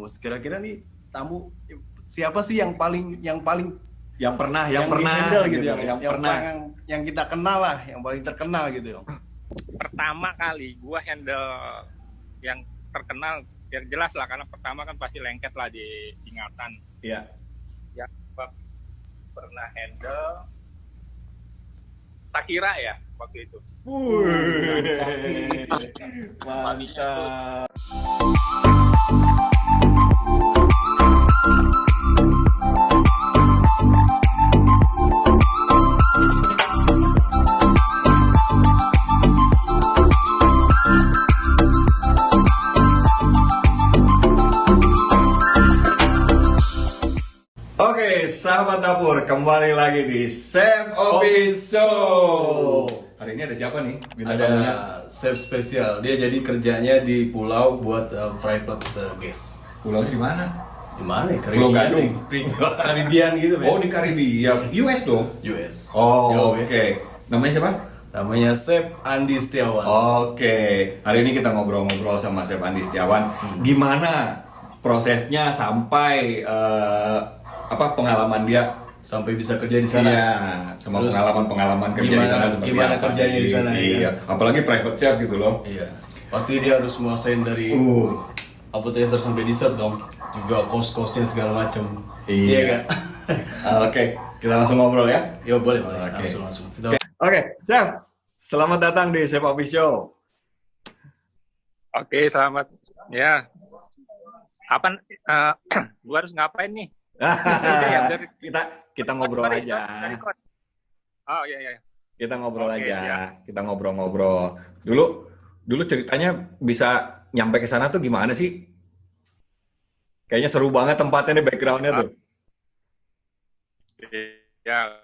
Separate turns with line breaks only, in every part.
kampus. Kira-kira nih tamu siapa sih yang paling
yang pernah
handle gitu,
yang pernah
yang kita kenal lah, yang paling terkenal gitu.
Pertama kali gua handle yang terkenal, yang jelas lah, karena pertama kan pasti lengket lah di ingatan.
Iya.
Yang gua pernah handle Shakira ya waktu itu.
Mantap. Oke, sahabat dapur, kembali lagi di Chef Office Show. Hari ini ada siapa nih? Bintang tamunya?
Ada chef spesial. Dia jadi kerjanya di pulau buat private guest.
Pulaunya di mana?
Di mana ya?
Pulau Gadung.
Karibian gitu,
Oh, di Karibia. US dong?
US.
Oh, oke. Namanya siapa?
Namanya Chef Andi Setiawan.
Oke. Hari ini kita ngobrol-ngobrol sama Chef Andi Setiawan. Gimana prosesnya sampai pengalaman dia
Sampai bisa kerja di sana.
Iya, sama
Terus
pengalaman kerja di sana seperti
gimana
apa
kerjanya
sih?
di sana?
Iya,
Ya?
apalagi private chef gitu loh.
Iya. Pasti dia harus menguasain dari appetizer sampai dessert dong. Juga cost-costnya segala macam.
Iya.
Kan?
Oke, kita langsung ngobrol ya.
Ya boleh.
Oke.
Langsung.
Oke, Chef. Selamat datang di Chef Office Show.
Oke, selamat. Ya. Apa gua harus ngapain nih?
kita ngobrol aja.
Oh iya.
Kita ngobrol
Oke,
aja.
siap.
Kita ngobrol-ngobrol. Dulu ceritanya bisa nyampe ke sana tuh gimana sih? Kayaknya seru banget tempatnya nih, backgroundnya tuh.
Ya,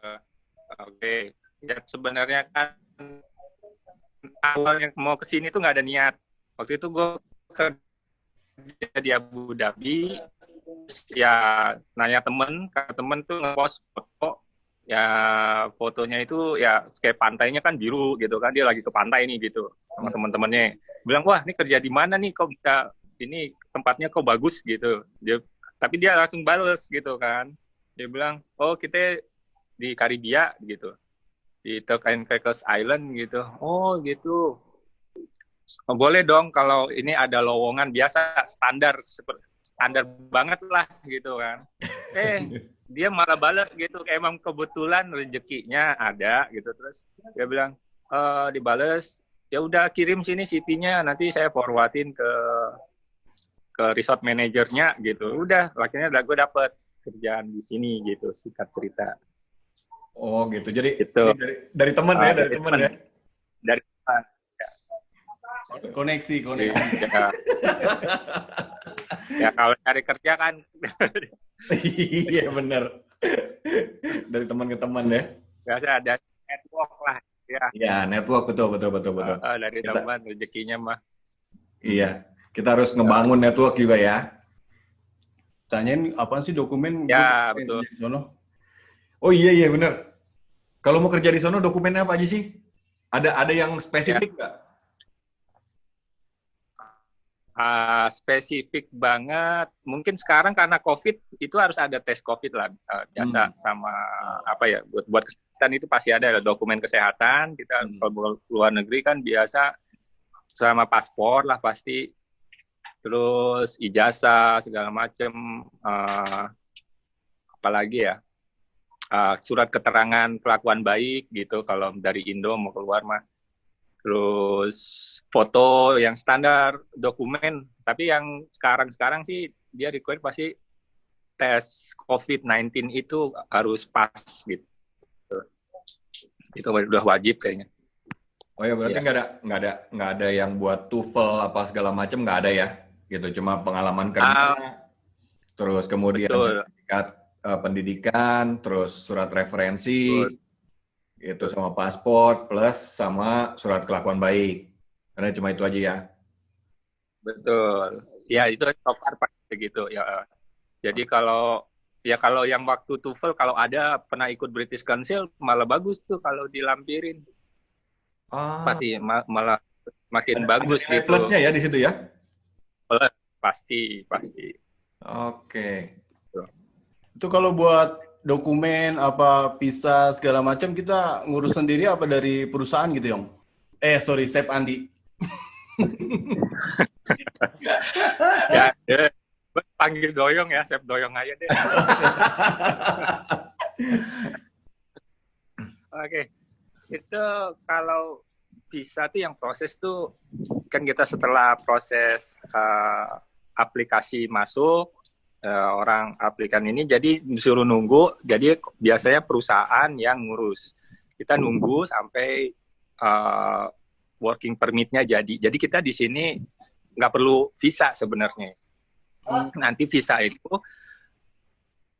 oke. Ya sebenarnya kan awalnya mau ke sini tuh nggak ada niat. Waktu itu gue kerja di Abu Dhabi, ya nanya temen tuh ngepost foto, ya fotonya itu ya kayak pantainya kan biru gitu kan, dia lagi ke pantai nih gitu sama temen-temennya. Bilang, wah ini kerja di mana nih, kok bisa ini tempatnya kok bagus gitu. Tapi dia langsung bales gitu kan. Dia bilang, oh kita di Karibia gitu, di Turk and Caicos Island gitu. Oh gitu. Boleh dong kalau ini ada lowongan biasa standar banget lah gitu kan. Dia malah balas gitu, emang kebetulan rezekinya ada gitu. Terus dia bilang, dibales, ya udah kirim sini CV-nya, nanti saya forwardin ke resort manajernya gitu. Udah, akhirnya gue dapet kerjaan di sini gitu, singkat cerita.
Oh gitu. Jadi
Gitu.
dari teman ya, dari teman ya.
Dari teman.
Koneksi.
Ya kalau cari kerja kan.
Iya benar. Dari teman ke teman ya.
Biasa ada network lah ya.
Iya, network betul.
Dari teman rezekinya mah.
Iya, kita harus ngebangun network juga ya.
Tanyain apaan sih dokumen?
Ya,
Gua
betul.
di sono.
Oh iya benar. Kalau mau kerja di sono dokumennya apa aja sih? Ada yang spesifik nggak?
Spesifik banget. Mungkin sekarang karena COVID itu harus ada tes COVID lah, biasa sama apa ya, buat kesehatan itu pasti ada dokumen kesehatan. Kita kalau luar negeri kan biasa sama paspor lah pasti. Terus ijazah segala macem, apalagi ya, surat keterangan kelakuan baik gitu kalau dari Indo mau keluar mah. Terus foto yang standar, dokumen. Tapi yang sekarang sih dia require pasti tes COVID-19 itu harus pas gitu. Itu udah wajib kayaknya.
Oh ya berarti nggak ada yang buat TOEFL apa segala macam, nggak ada ya? Gitu, cuma pengalaman kerja, terus kemudian sertifikat pendidikan, terus surat referensi. Itu sama paspor plus sama surat kelakuan baik. Karena cuma itu aja ya.
Betul. Ya itu so far begitu ya. Jadi kalau yang waktu TOEFL kalau ada pernah ikut British Council malah bagus tuh kalau dilampirin. Pasti malah makin bagus
ada
gitu.
Plusnya ya di situ ya.
Plus pasti.
Oke.
Itu kalau buat dokumen apa visa segala macam kita ngurus sendiri apa dari perusahaan gitu, Yong? Sorry, Sep Andi.
Ya, panggil Doyong ya, Chef Doyong aja deh. Oke, itu kalau bisa tuh yang proses tuh kan kita setelah proses aplikasi masuk, orang aplikan ini jadi disuruh nunggu, jadi biasanya perusahaan yang ngurus. Kita nunggu sampai working permit-nya jadi. Jadi kita di sini nggak perlu visa sebenarnya. Nanti visa itu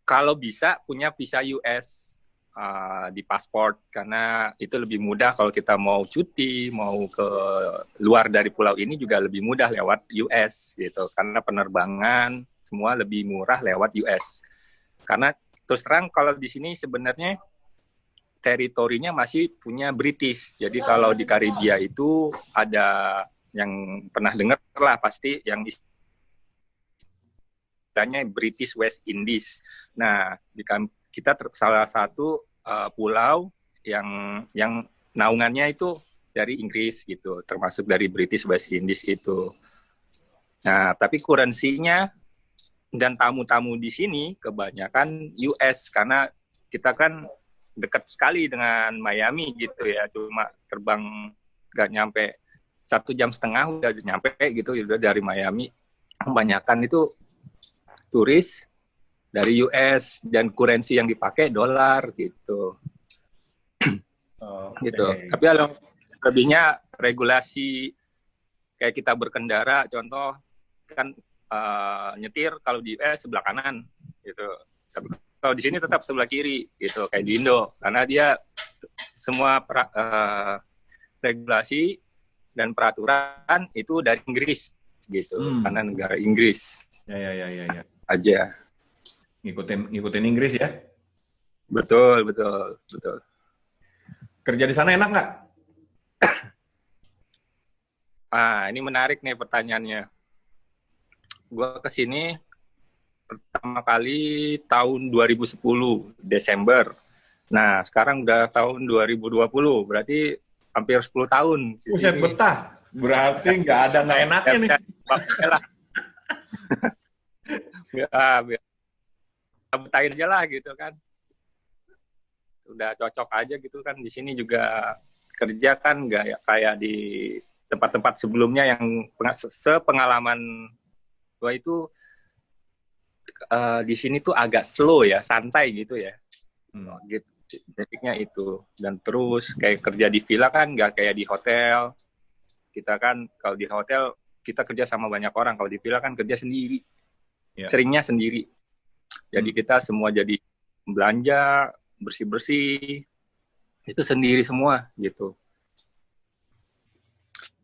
kalau bisa punya visa US di paspor, karena itu lebih mudah kalau kita mau cuti, mau ke luar dari pulau ini juga lebih mudah lewat US gitu, karena penerbangan semua lebih murah lewat US. Karena terus terang kalau di sini sebenarnya teritorinya masih punya British. Jadi kalau di Karibia itu ada yang pernah dengar lah pasti yang istilahnya British West Indies. Nah, kita salah satu pulau yang naungannya itu dari Inggris gitu, termasuk dari British West Indies itu. Nah, tapi currency-nya dan tamu-tamu di sini kebanyakan US karena kita kan dekat sekali dengan Miami gitu ya, cuma terbang nggak nyampe 1,5 jam udah nyampe gitu, udah dari Miami. Kebanyakan itu turis dari US dan currency yang dipakai dolar gitu. Gitu. Tapi kalau lebihnya regulasi kayak kita berkendara, contoh kan nyetir kalau di US sebelah kanan gitu. Tapi kalau di sini tetap sebelah kiri gitu, kayak di Indo, karena dia semua regulasi dan peraturan itu dari Inggris gitu, karena negara Inggris.
Ya.
Aja.
Ngikutin Inggris ya?
Betul.
Kerja di sana enak nggak?
Ini menarik nih pertanyaannya. Gue kesini pertama kali tahun 2010 Desember. Nah, sekarang udah tahun 2020, berarti hampir 10 tahun.
Buset, betah. Berarti nggak ada nggak enaknya nih.
Biar betahin aja lah gitu kan. Udah cocok aja gitu kan. Di sini juga kerja kan nggak ya, kayak di tempat-tempat sebelumnya yang sepengalaman gue itu di sini tuh agak slow ya, santai gitu ya. Gitu. Basicnya itu. Dan terus kayak kerja di villa kan nggak kayak di hotel. Kita kan kalau di hotel kita kerja sama banyak orang, kalau di villa kan kerja sendiri. Seringnya sendiri. Jadi kita semua jadi belanja, bersih-bersih, itu sendiri semua gitu.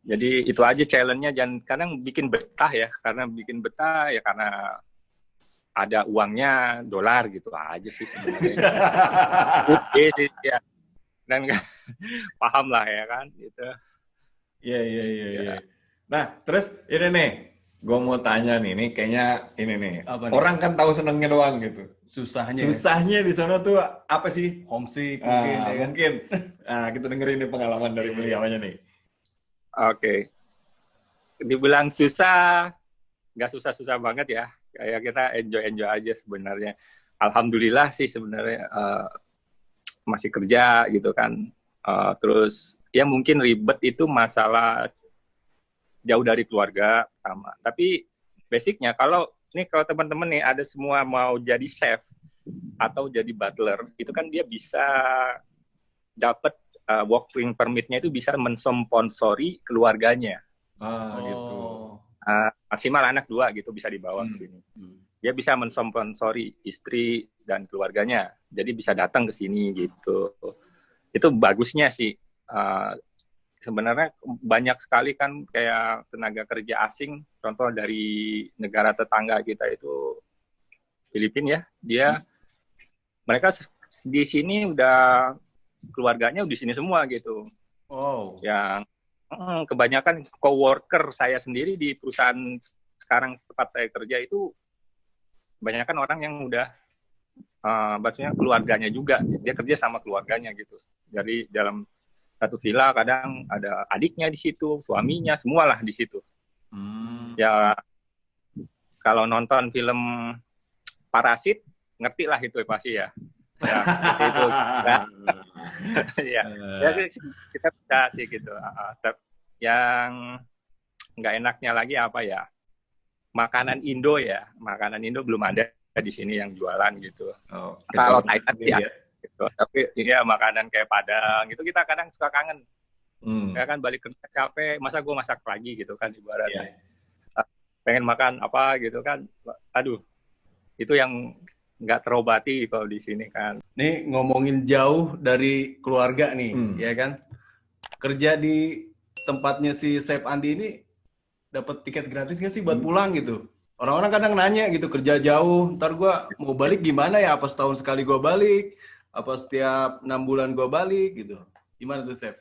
Jadi itu aja challenge-nya, dan kadang bikin betah ya, karena ada uangnya dolar gitu aja sih sebenarnya. Ya. Dan paham lah ya kan gitu.
Iya. Nah, terus ini nih, gue mau tanya nih kayaknya ini nih. Orang kan tahu senengnya doang gitu. Susahnya di sana tuh apa sih?
Homesick
mungkin. Nah, kita dengerin nih pengalaman dari beliaunya nih.
Oke. Dibilang susah, nggak susah-susah banget ya. Kayak kita enjoy aja sebenarnya. Alhamdulillah sih sebenarnya masih kerja gitu kan. Terus ya mungkin ribet itu masalah jauh dari keluarga sama. Tapi basicnya kalau teman-teman nih ada semua mau jadi chef atau jadi butler, itu kan dia bisa dapat working permit-nya itu bisa mensponsori keluarganya.
Gitu.
Maksimal anak 2 gitu bisa dibawa ke sini. Dia bisa mensponsori istri dan keluarganya. Jadi bisa datang ke sini gitu. Itu bagusnya sih. Sebenarnya banyak sekali kan kayak tenaga kerja asing, contoh dari negara tetangga kita itu Filipina ya, mereka di sini udah keluarganya di sini semua gitu. Yang kebanyakan coworker saya sendiri di perusahaan sekarang tempat saya kerja itu kebanyakan orang yang udah maksudnya keluarganya juga, dia kerja sama keluarganya gitu. Jadi dalam satu villa kadang ada adiknya di situ, suaminya, semualah di situ. Ya kalau nonton film Parasit, ngerti lah itu pasti ya. Ya seperti itu. Ya, ya kita bisa sih gitu. Yang nggak enaknya lagi apa ya? Makanan Indo ya, makanan Indo belum ada di sini yang jualan gitu. Kalau Thailand ya, gitu. Tapi ya makanan kayak Padang gitu kita kadang suka kangen. Ya kan balik kerja capek, masa gue masak lagi gitu kan ibaratnya. Pengen makan apa gitu kan, aduh itu yang nggak terobati kalau di sini kan.
Nih ngomongin jauh dari keluarga nih, ya kan? Kerja di tempatnya si Chef Andi ini dapat tiket gratis nggak sih buat pulang gitu? Orang-orang kadang nanya gitu, kerja jauh, ntar gue mau balik gimana ya? Apa setahun sekali gue balik? Apa setiap 6 bulan gue balik gitu? Gimana tuh, Chef?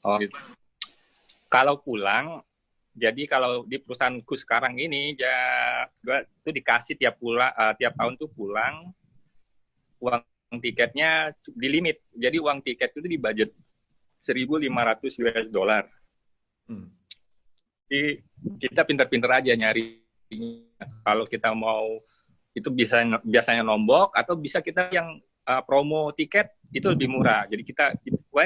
Oh, gitu. Kalau pulang, jadi kalau di perusahaanku sekarang ini, ya gue tuh dikasih tiap tahun tuh pulang, uang tiketnya di limit. Jadi uang tiket itu di budget 1.500 US dollar. Jadi kita pinter-pinter aja nyari. Kalau kita mau itu biasanya nombok atau bisa kita yang promo tiket itu lebih murah. Jadi kita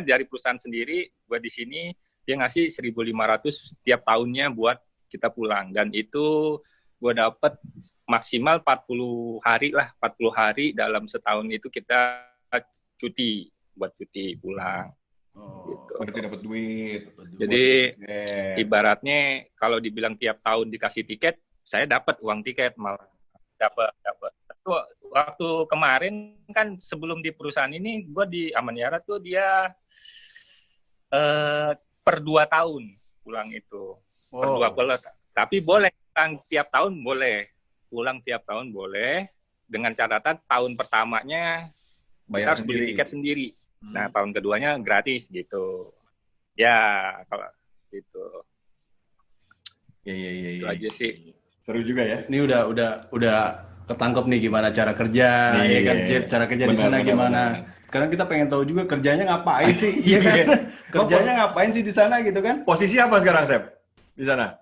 dari perusahaan sendiri, gue di sini dia ngasih 1.500 tiap tahunnya buat kita pulang, dan itu gue dapet maksimal 40 hari lah, 40 hari dalam setahun itu kita cuti pulang. Gitu.
Berarti dapat duit.
Jadi ibaratnya kalau dibilang tiap tahun dikasih tiket, saya dapat uang tiket malah dapat. Waktu kemarin kan sebelum di perusahaan ini, gue di Amaniara tuh dia per 2 tahun pulang itu. Per 2 bulan. Tapi boleh pulang tiap tahun boleh. Pulang tiap tahun boleh. Dengan catatan tahun pertamanya
bayar
kita harus beli tiket sendiri. Nah, tahun keduanya gratis gitu. Ya, kalau gitu.
Iya.
Itu aja sih.
Seru juga ya.
Ini udah ketangkep nih gimana cara kerja, ya kan, Chef? Cara kerja di sana gimana? Sekarang kita pengen tahu juga kerjanya ngapain sih, iya kan? Kerjanya ngapain sih di sana gitu kan?
Posisi apa sekarang, Chef? Di sana?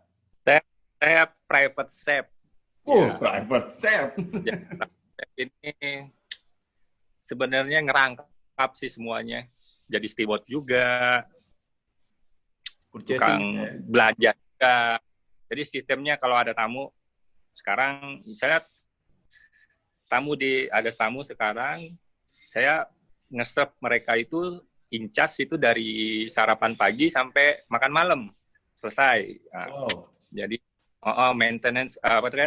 Saya private chef.
Private chef.
Ya, ini sebenarnya ngerangkap sih semuanya. Jadi steward juga, tukang belanja juga. Jadi sistemnya kalau ada tamu, sekarang misalnya ada tamu sekarang, saya nge-serve mereka itu incas itu dari sarapan pagi sampai makan malam selesai. Jadi maintenance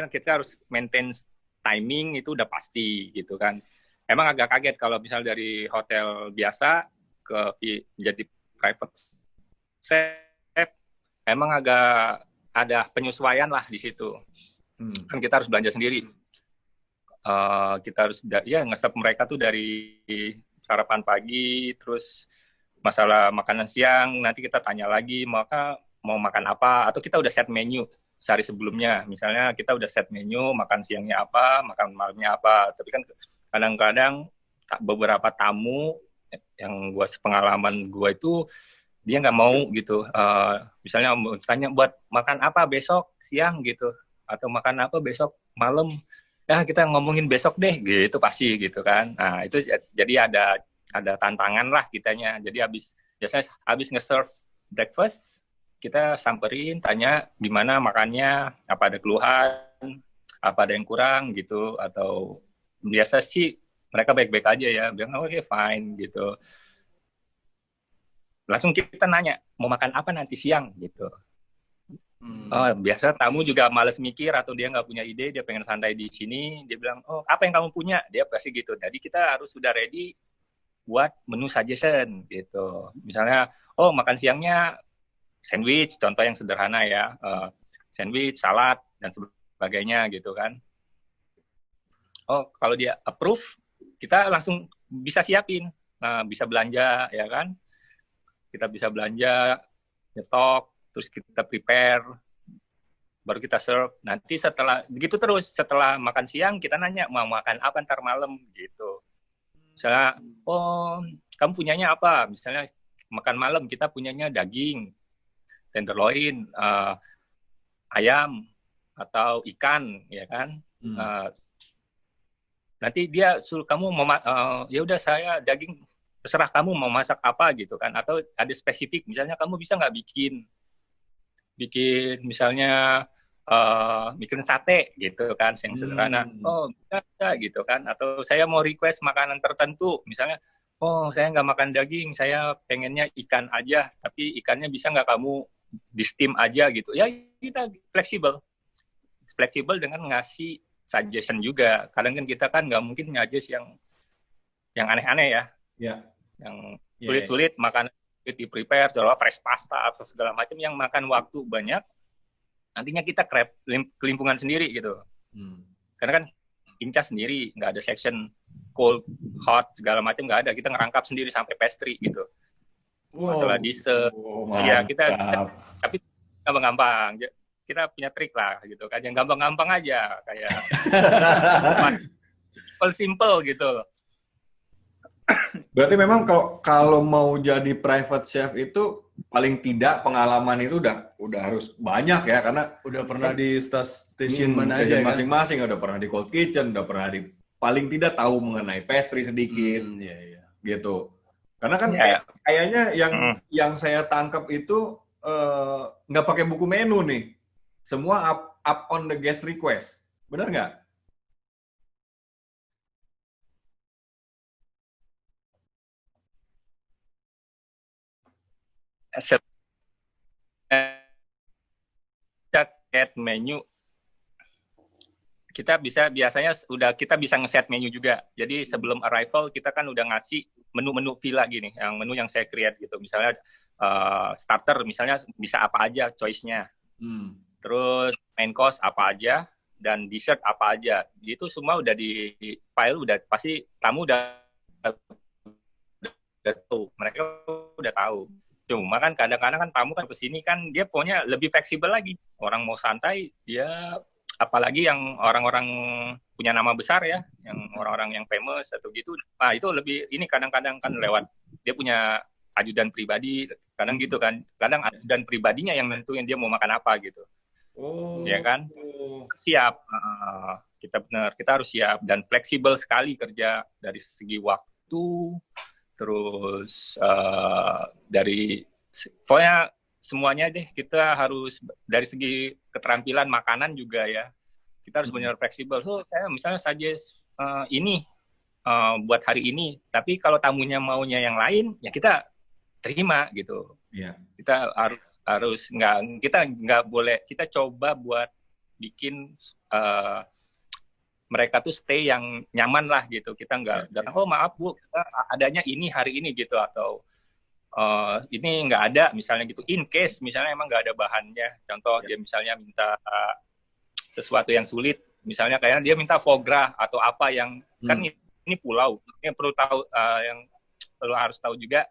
kita harus maintenance timing itu udah pasti gitu kan. Emang agak kaget kalau misal dari hotel biasa jadi private chef, emang agak ada penyesuaian lah di situ. Kan kita harus belanja sendiri. Kita harus nge-serve mereka tuh dari sarapan pagi, terus masalah makanan siang nanti kita tanya lagi maka mau makan apa, atau kita udah set menu sehari sebelumnya. Misalnya kita udah set menu makan siangnya apa, makan malamnya apa. Tapi kan kadang-kadang beberapa tamu yang pengalaman gue itu dia nggak mau gitu. Misalnya tanya buat makan apa besok siang gitu, atau makan apa besok malam. Ya kita ngomongin besok deh gitu pasti gitu kan. Nah itu jadi ada tantangan lah kitanya. Jadi biasanya habis nge-serve breakfast kita samperin, tanya gimana makannya, apa ada keluhan, apa ada yang kurang gitu, atau biasa sih mereka baik-baik aja ya, bilang oke, fine gitu. Langsung kita nanya mau makan apa nanti siang gitu. Biasa tamu juga males mikir atau dia nggak punya ide, dia pengen santai di sini, dia bilang, oh apa yang kamu punya? Dia pasti gitu. Jadi kita harus sudah ready buat menu suggestion gitu. Misalnya, oh makan siangnya sandwich, contoh yang sederhana ya, sandwich, salad, dan sebagainya gitu kan. Oh kalau dia approve, kita langsung bisa siapin, bisa belanja ya kan. Kita bisa belanja, nyetok, terus kita prepare baru kita serve. Nanti setelah begitu terus, setelah makan siang kita nanya mau makan apa ntar malam gitu. Misalnya, oh kamu punyanya apa? Misalnya makan malam kita punyanya daging, tenderloin, ayam atau ikan, ya kan? Nanti dia suruh kamu mau ya udah saya daging, terserah kamu mau masak apa gitu kan? Atau ada spesifik, misalnya kamu bisa nggak bikin misalnya bikin sate gitu kan, yang sederhana. Oh bisa gitu kan? Atau saya mau request makanan tertentu, misalnya, oh saya nggak makan daging, saya pengennya ikan aja, tapi ikannya bisa nggak kamu di steam aja gitu. Ya kita fleksibel dengan ngasih suggestion juga. Kadang kan kita kan nggak mungkin nyajis yang aneh-aneh ya. Yang sulit-sulit makanan di prepare, coba fresh pasta atau segala macam yang makan waktu banyak, nantinya kita kelimpungan sendiri gitu. Karena kan Inca sendiri, nggak ada section cold, hot, segala macam nggak ada. Kita ngerangkap sendiri sampai pastry gitu. Masalah dessert, ya kita tapi gampang-gampang. Kita punya trik lah gitu kan, yang gampang-gampang aja, kayak simple gitu.
Berarti memang kalau mau jadi private chef itu paling tidak pengalaman itu udah harus banyak ya, karena
udah pernah di stasiun mana aja
masing-masing, udah pernah di cold kitchen, udah pernah di paling tidak tahu mengenai pastry sedikit, gitu. Karena kan kayaknya yang saya tangkap itu nggak pakai buku menu nih, semua up on the guest request, benar nggak?
Set menu kita bisa ngeset menu juga. Jadi sebelum arrival kita kan udah ngasih menu-menu villa gini, yang menu yang saya create gitu. Misalnya starter misalnya bisa apa aja choice-nya. Terus main course apa aja dan dessert apa aja. Itu semua udah di file, udah pasti tamu udah tahu. Mereka udah tahu. Cuma kan kadang-kadang kan tamu kan kesini kan dia pokoknya lebih fleksibel lagi. Orang mau santai, dia apalagi yang orang-orang punya nama besar ya, yang orang-orang yang famous atau gitu. Nah itu lebih ini kadang-kadang kan lewat dia punya ajudan pribadi, kadang gitu kan. Kadang ajudan pribadinya yang nentuin dia mau makan apa gitu. Ya kan? Siap. Kita harus siap dan fleksibel sekali kerja dari segi waktu. Terus dari pokoknya semuanya deh kita harus dari segi keterampilan makanan juga ya, kita harus benar fleksibel. So saya misalnya suggest ini buat hari ini, tapi kalau tamunya maunya yang lain ya kita terima gitu. Kita harus nggak boleh, kita coba buat bikin mereka tuh stay yang nyaman lah gitu. Kita nggak datang, oh maaf Bu, adanya ini hari ini gitu, atau ini nggak ada misalnya gitu. In case misalnya emang nggak ada bahannya, contoh dia misalnya minta sesuatu yang sulit, misalnya kayak dia minta foie gras atau apa yang kan ini pulau, yang perlu tahu, yang perlu harus tahu juga,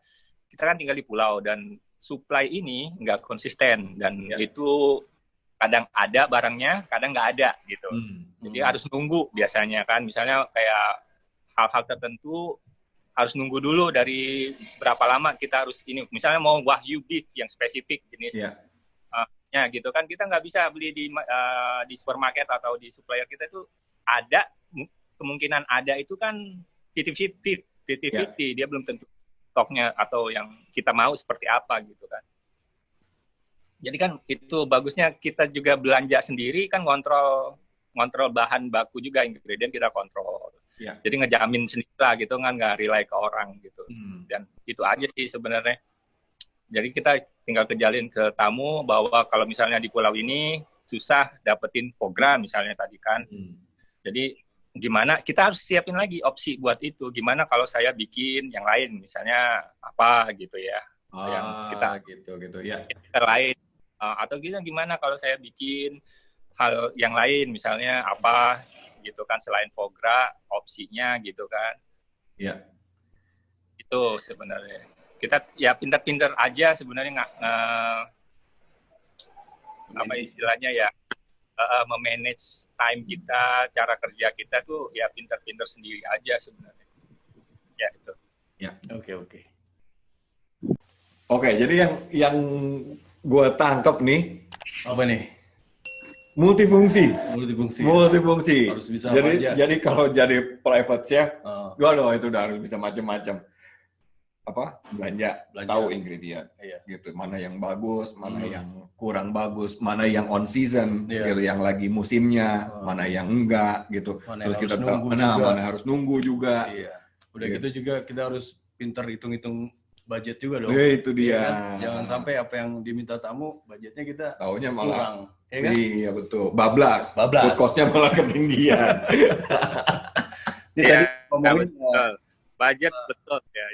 kita kan tinggal di pulau dan supply ini nggak konsisten dan itu kadang ada barangnya, kadang nggak ada gitu. Jadi harus nunggu biasanya kan. Misalnya kayak hal-hal tertentu harus nunggu dulu dari berapa lama kita harus ini. Misalnya mau wagyu beef yang spesifik jenisnya gitu kan, kita nggak bisa beli di supermarket atau di supplier kita itu ada, kemungkinan ada itu kan 50-50. Dia belum tentu stoknya atau yang kita mau seperti apa gitu kan. Jadi kan itu bagusnya kita juga belanja sendiri kan, kontrol bahan baku juga, ingredient kita kontrol. Jadi ngejamin sendiri lah gitu kan, nggak rely ke orang gitu. Dan itu aja sih sebenarnya. Jadi kita tinggal kejalin ke tamu bahwa kalau misalnya di pulau ini susah dapetin foie gras misalnya tadi kan. Jadi gimana, kita harus siapin lagi opsi buat itu. Gimana kalau saya bikin yang lain misalnya apa gitu ya. Yang kita
gitu ya.
Kita lain. Atau gimana kalau saya bikin hal yang lain misalnya apa gitu kan, selain foie gras opsinya gitu kan. Itu sebenarnya kita ya pintar-pintar aja sebenarnya, apa istilahnya ya, memanage time kita, cara kerja kita tuh ya pinter-pinter sendiri aja sebenarnya. Ya itu.
Ya.
Oke.
Oke, jadi yang gue tangkap nih,
Apa nih?
multifungsi.
Harus bisa
Jadi kalau jadi private chef,
Oh.
itu udah harus bisa macam-macam. Belanja, tahu ingredient, gitu. Mana yang bagus, mana yang kurang bagus, mana yang on season, gitu, yang lagi musimnya, mana yang enggak, gitu.
Mana
Terus
yang
kita
harus
tahu,
nunggu juga.
mana harus nunggu juga.
Iya. Udah
Gitu.
gitu juga kita harus pinter hitung-hitung budget juga dong.
Itu dia.
Iya kan? Jangan sampai apa yang diminta tamu, budgetnya kita
Taunya malah
kurang. Ya kan?
Iya betul, bablas.
Bablas.
Food cost-nya malah ketinggian.
Ini
Ya,
tadi ngomongin
betul. Budget betul ya.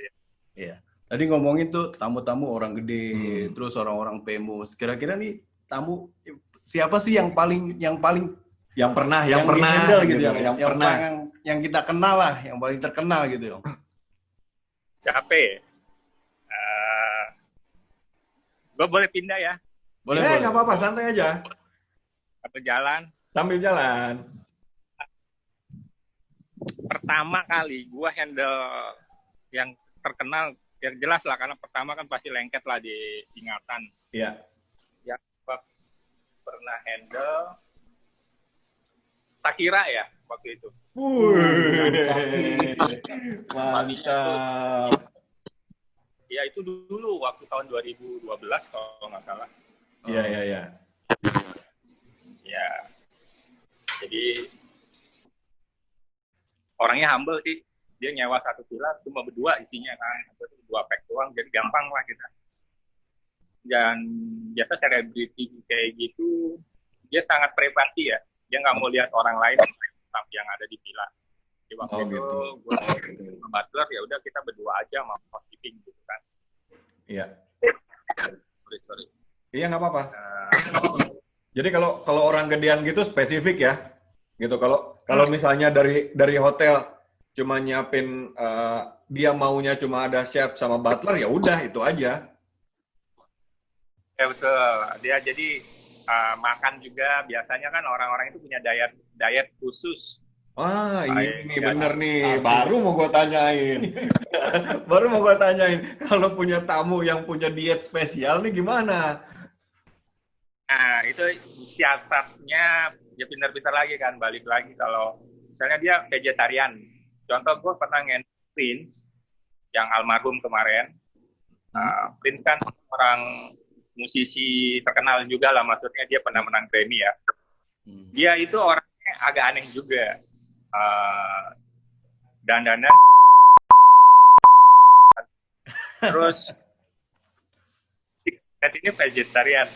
Iya. Tadi ngomongin tuh tamu-tamu orang gede, terus orang-orang famous. Kira-kira nih tamu siapa sih yang paling
yang pernah
di-handle gitu,
yang pernah.
yang kita kenal lah, yang paling terkenal gitu.
Siapa ya? Gue boleh pindah ya?
Boleh.
Nggak apa-apa, santai aja.
Atau jalan?
Sambil jalan.
Pertama kali gue handle yang terkenal, yang jelas lah, karena pertama kan pasti lengket lah di ingatan.
Iya.
Yang gue pernah handle Shakira ya waktu itu.
Mantap.
Ya itu dulu waktu tahun 2012 kalau nggak salah.
Iya.
Ya. Jadi orangnya humble sih. Dia nyewa satu villa cuma berdua isinya kan. Itu 2 pack doang, jadi gampang lah kita. Dan biasa selebriti kayak gitu, dia sangat privasi ya. Dia nggak mau lihat orang lain yang ada di villa. Di waktu itu gue sama butler, ya udah kita berdua aja sama housekeeping gitu kan.
Iya.
Sorry.
Iya nggak apa-apa. Jadi kalau orang gedean gitu spesifik ya, gitu. Kalau misalnya dari hotel cuma nyiapin dia maunya cuma ada chef sama butler, ya udah itu aja.
Ya betul. Dia jadi makan juga biasanya kan orang-orang itu punya diet khusus.
Ini bener nih. Baru mau gue tanyain. Kalau punya tamu yang punya diet spesial nih gimana?
Nah, itu siasatnya ya pintar-pintar lagi kan. Balik lagi kalau misalnya dia vegetarian. Contoh gue pernah nge-handle Prince yang almarhum kemarin. Prince kan orang musisi terkenal juga lah, maksudnya dia pernah menang Grammy ya. Dia itu orangnya agak aneh juga. Dandanan terus ini vegetarian.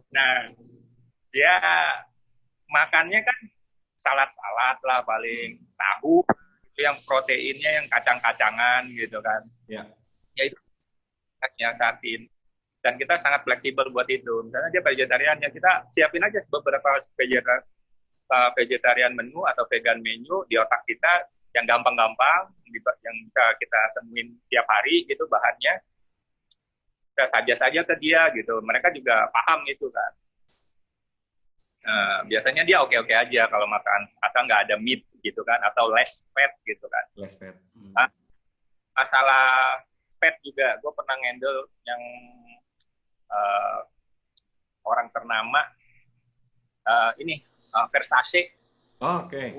Nah, dia makannya kan salad-salad lah paling, tahu itu yang proteinnya yang kacang-kacangan gitu kan.
Ya.
Ya itu nyiasatin. Dan kita sangat fleksibel buat itu. Misalnya dia vegetarian, ya kita siapin aja beberapa vegetarian menu atau vegan menu di otak kita yang gampang-gampang, yang bisa kita temuin tiap hari gitu bahannya. Kita saja ke dia gitu. Mereka juga paham itu kan. Biasanya dia oke-oke aja kalau makan, atau nggak ada meat gitu kan, atau less fat gitu kan.
Less fat.
Masalah fat juga, gue pernah handle yang orang ternama Versace.
Oke.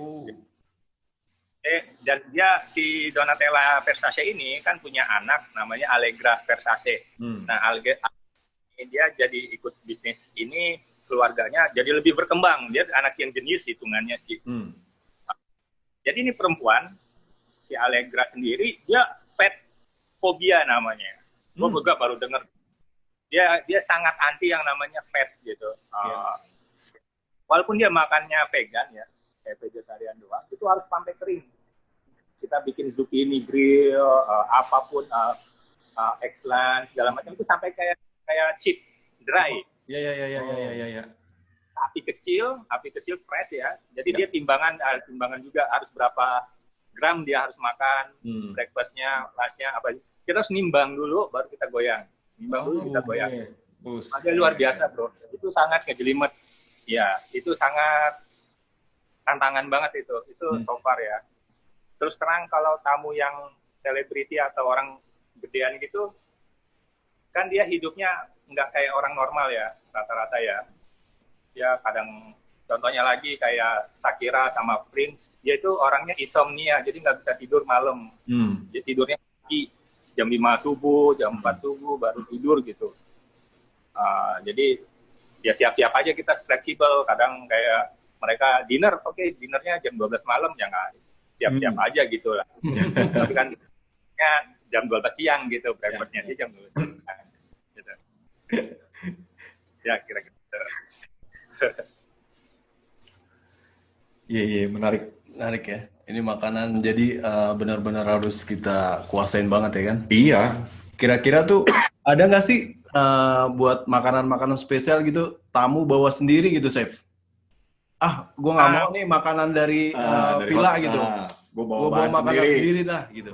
Dan dia si Donatella Versace ini kan punya anak namanya Allegra Versace. Nah, dia jadi ikut bisnis ini, keluarganya jadi lebih berkembang. Dia anak yang jenius hitungannya sih. Jadi ini perempuan, si Allegra sendiri, dia fat phobia namanya. Gue juga baru dengar. Dia sangat anti yang namanya fat gitu. Walaupun dia makannya vegan ya, kayak vegetarian doang, itu harus sampai kering. Kita bikin zucchini grill, apapun, eggplant segala macam itu sampai kayak chip dry.
Iya.
Api kecil fresh ya. Jadi dia timbangan juga harus berapa gram dia harus makan, breakfastnya, lunchnya apa. Kita harus nimbang dulu, baru kita goyang. Nimbang dulu kita goyang. Masih luar biasa bro. Itu sangat ngejelimet. Ya, itu sangat tantangan banget itu so far ya. Terus terang kalau tamu yang selebriti atau orang gedean gitu, kan dia hidupnya nggak kayak orang normal ya, rata-rata ya. Ya kadang, contohnya lagi kayak Shakira sama Prince, dia itu orangnya insomnia, jadi nggak bisa tidur malam. Dia tidurnya pagi, jam 5 subuh, jam 4 subuh, baru tidur gitu. Jadi ya siap-siap aja kita fleksibel. Kadang kayak mereka dinner, oke, dinernya jam 12 malam, ya nggak siap-siap aja gitu lah. Tapi kan jam 12 siang gitu, breakfast-nya dia jam 12 siang. Gitu. Ya kira-kira.
Iya, menarik.
Menarik ya. Ini makanan jadi benar-benar harus kita kuasain banget ya kan?
Iya.
Kira-kira tuh ada nggak sih buat makanan-makanan spesial gitu, tamu bawa sendiri gitu, Chef? Gue nggak mau nih makanan dari villa gitu.
Gue
Gue bawa makanan sendiri dah gitu.